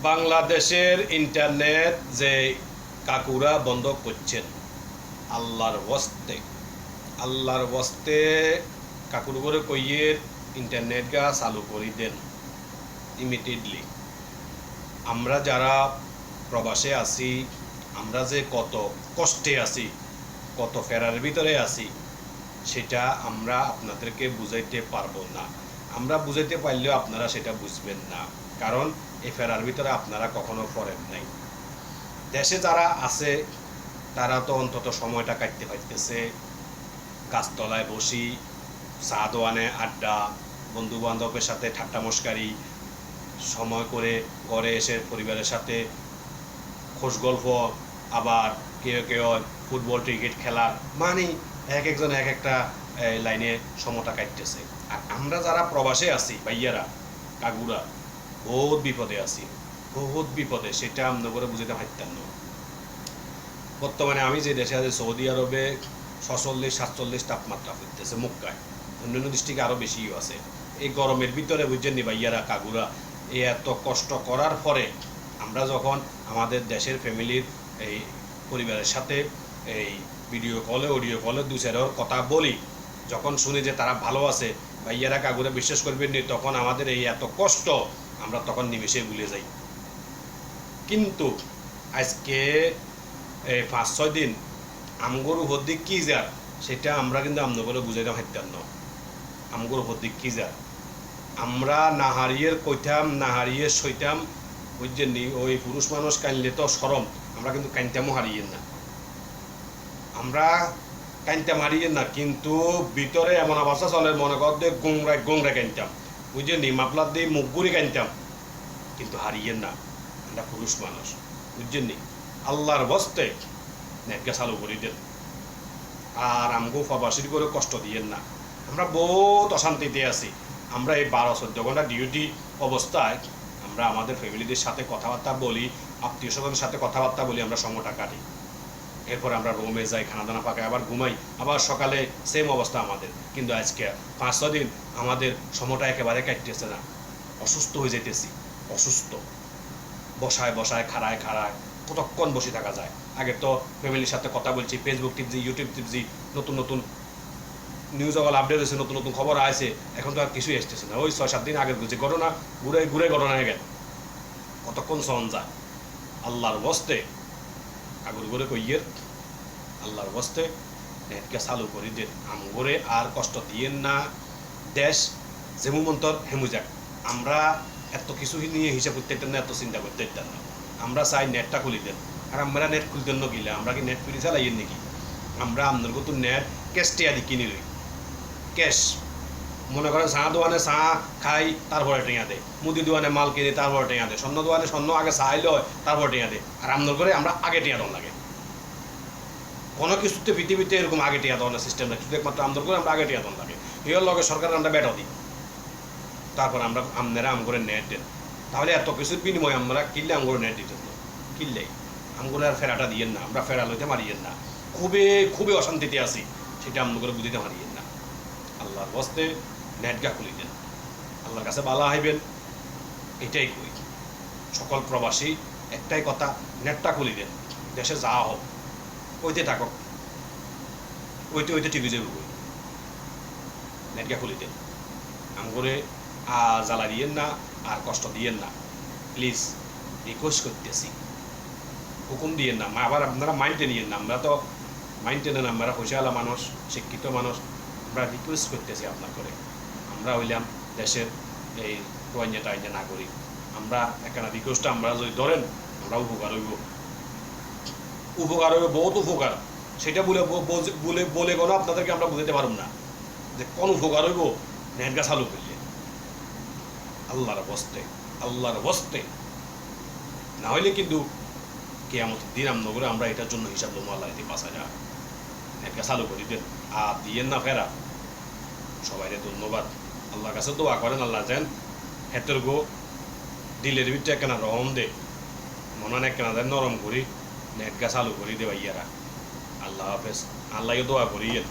বাংলাদেশের ইন্টারনেট যে কাকুরা বন্ধ করছেন, আল্লাহর ওয়াস্তে কাকুর করে কইয়ে ইন্টারনেট গা চালু করে দেন ইমিডিয়েটলি। আমরা যারা প্রবাসে আছি, আমরা যে কত কষ্টে আছি, কত ফেরার ভিতরে আছি, সেটা আমরা আপনাদেরকে বুঝাইতে পারবো না। আমরা বুঝাইতে পারলেও আপনারা সেটা বুঝবেন না, কারণ এই ফেরার ভিতরে আপনারা কখনো পড়েন নাই। দেশে যারা আছে তারা তো অন্তত সময়টা কাটতে পারতেছে, গাছতলায় বসি, চা দোয়ানে আড্ডা, বন্ধু বান্ধবের সাথে ঠাট্টা মস্কারি সময় করে ঘরে এসে পরিবারের সাথে খোশ গল্প, আবার কেউ কেউ ফুটবল ক্রিকেট খেলা, মানে এক একজন এক একটা লাইনে সময়টা কাটতেছে। আর আমরা যারা প্রবাসে আছি ভাইয়ারা কাকুরা, বহুত বিপদে আছি, বহুত বিপদে, সেটা আমরা করে বুঝতে পারতাম না। বর্তমানে আমি যে দেশে আছি সৌদি আরবে 46-47 তাপমাত্রা ফুটতেছে মক্কায়, অন্যান্য ডিস্ট্রিক্টে আরও বেশিও আছে। এই গরমের ভিতরে বুঝছেন নি ভাইয়ারা কাকুরা, এই এত কষ্ট করার পরে আমরা যখন আমাদের দেশের ফ্যামিলির এই পরিবারের সাথে এই ভিডিও কলে অডিও কলে দু চারের কথা বলি, যখন শুনি যে তারা ভালো আছে, ভাইয়ারা কাকুরা বিশ্বাস করবেন নি, তখন আমাদের এই এত কষ্ট আমরা তখন নিমেষে ভুলে যাই। কিন্তু আজকে 5-6 দিন আমগর উপর দিক কী যার, সেটা আমরা কিন্তু আপনাদের বুঝাইতে পারতাম না। আমগর উপর দিক কী যার, আমরা না হারিয়ে কইতাম, না হারিয়ে সইতাম, বুঝছেন নি। ওই পুরুষ মানুষ কানলে তো সরম, আমরা কিন্তু কানতামও হারিয়ে না, আমরা কানতাম হারিয়ে না, কিন্তু ভিতরে এমন অবস্থা চলে, মনে কর দিয়ে গোংরা কানতাম, বুঝছেন নি, মাপলার দিয়ে মুখ ঘুরে কানতাম, কিন্তু হারিয়ে না, আমরা পুরুষ মানুষ, বুঝছেন নি। আল্লাহর বস্তে নেটকে চালু করে দেন, আর আমগো প্রবাসীর করে কষ্ট দিয়েন না। আমরা বহুত অশান্তিতে আছি। আমরা এই 12-14 ঘন্টা ডিউটি অবস্থায় আমরা আমাদের ফ্যামিলিদের সাথে কথাবার্তা বলি, আত্মীয় স্বজনের সাথে কথাবার্তা বলি, আমরা সময়টা কাটি। এরপর আমরা রুমে যাই, খানা দানা পাকাই, আবার ঘুমাই, আবার সকালে সেম অবস্থা আমাদের। কিন্তু আজকে 5-6 দিন আমাদের সময়টা একেবারে কাটতেছে না, অসুস্থ হয়ে যেতেছি, অসুস্থ। বসায় খাড়ায় কতক্ষণ বসে থাকা যায়। আগে তো ফ্যামিলির সাথে কথা বলছি, ফেসবুক টিপছি, ইউটিউব টিপছি, নতুন নিউজ অল আপডেট হয়েছে, নতুন খবর আসে, এখন তো আর কিছুই আসতেছে না। ওই 6-7 দিন আগের যে ঘটনা ঘুরে ঘটনা হয়ে গেল, কতক্ষণ সন যায়। আল্লাহর বস্তে আগুর করে কইয়ের, আল্লাহর বস্তে নেটকে চালু করে দেন, আমগরে আর কষ্ট দিয়েন না। দেশ যেমন মন্তর হেমু যাক, আমরা এত কিছু নিয়ে হিসাব করতে না, এত চিন্তা করতে না। আমরা চাই নেটটা খুলি দেন। আর আমরা নেট খুলতেন না কিলে, আমরা কি নেট ফ্রি চালাইয়েন নাকি? আমরা আপনার কত নেট ক্যাশ টিয়া দি কিনে লই, ক্যাশ। মনে করেন চা দোকানে চা খাই, তারপরে টেঙা দেয়, মুদি দোকানে মাল কিনে তারপরে টেঙা দেয়, স্বর্ণ দোকানে স্বর্ণ আগে চাই লয়, তারপরে টেঙা দেয়। আর আপনার করে আমরা আগে টেঙা দেওয়া লাগে। কোনো কিছুতে পৃথিবীতে এরকম আগে টেঙা দেওয়ার সিস্টেম না, শুধু একমাত্র আপনার করে আমরা আগে টেঙা দেওয়া লাগে। এর লগে সরকারের আমরা বেটা দিই, তারপর আমরা আপনারা আম করে নেট দেন। তাহলে এত কিছুর বিনিময়ে আমরা কিনলে আম করে নেট দিতেন না, কিনলেই আম করে আর ফেরাটা দিয়েন না, আমরা ফেরা লইতে মারিয়েন না। খুবই অশান্তিতে আছি, সেটা আম করে বুঝিতে মারিয়েন না। আল্লাহর বস্তে নেটগা খুলি দেন, আল্লাহর কাছে বালা হাইবেন, এটাই করি। সকল প্রবাসী একটাই কথা, নেটটা খুলি দেন। দেশে যা হোক ওইতে থাকক, ওইতে টিভি যাবে, নেটগা খুলি দেন। আম করে আর জ্বালা দিয়েন না, আর কষ্ট দিয়েন না, প্লিজ রিকোয়েস্ট করতেছি। হুকুম দিয়েন না, আবার আপনারা মাইন্ডে নিয়েন না। আমরা তো মাইন্ডে নেন, আমরা পয়সাওয়ালা মানুষ, শিক্ষিত মানুষ। আমরা রিকোয়েস্ট করতেছি আপনার করে, আমরা হইলাম দেশের এই টোয়াইনা নাগরিক। আমরা একটা রিকোয়েস্টটা আমরা যদি ধরেন, আমরা উপকার হইব, বহুত উপকার। সেটা বলে কোনো আপনাদেরকে আমরা বুঝতে পারব না যে কোন উপকার হইব নেটগা চালু করলে। আল্লাহর বস্তে না হইলে কিন্তু কিয়ামতের দিন আমরা এটার জন্য হিসাব দেবো। আল্লাহ এতে বাঁচা যায়, নেটকে চালু করে দেন, আর দিয়েন না ফেরা। সবাইরে ধন্যবাদ। আল্লাহর কাছে দোয়া করেন, আল্লাহ যেন হেতের গো দিলের ভিতরে একখানা রহম দে, মনে একখানা দেন নরম করি, নেটগা চালু করি দে ভাইয়ারা। আল্লাহ হাফেজ। আল্লাহকে দোয়া করিয়েন।